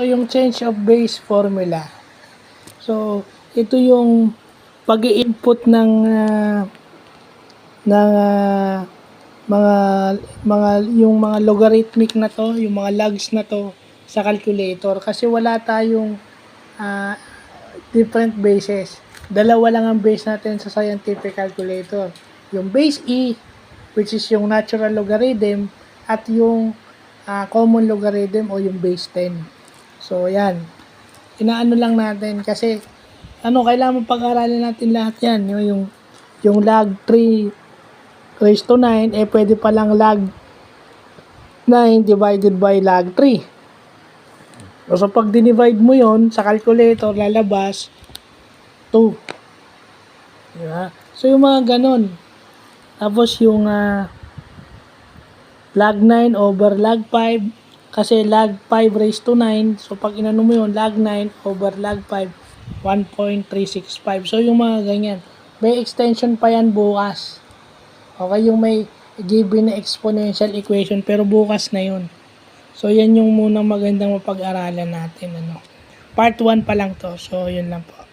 yung change of base formula. So, ito yung pag-i-input ng yung mga logarithmic na to, yung mga logs na to sa calculator kasi wala tayong different bases. Dalawa lang ang base natin sa scientific calculator. Yung base E, which is yung natural logarithm, at yung common logarithm o yung base 10. So, yan. Inaano lang natin kasi kailangan pag-aralin natin lahat yan. Yung log 3 raised to 9, pwede palang log 9 divided by log 3. So, pag dinivide mo yon sa calculator, lalabas 2. Diba? So, yung mga ganon. Tapos, yung log 9 over log 5, kasi log 5 raised to 9, so pag inano mo yun, log 9 over log 5, 1.365. So, yung mga ganyan. May extension pa yan bukas. Okay, yung may given na exponential equation, pero bukas na yun. So, yan yung munang magandang mapag-aralan natin. Part 1 pa lang to. So, yun lang po.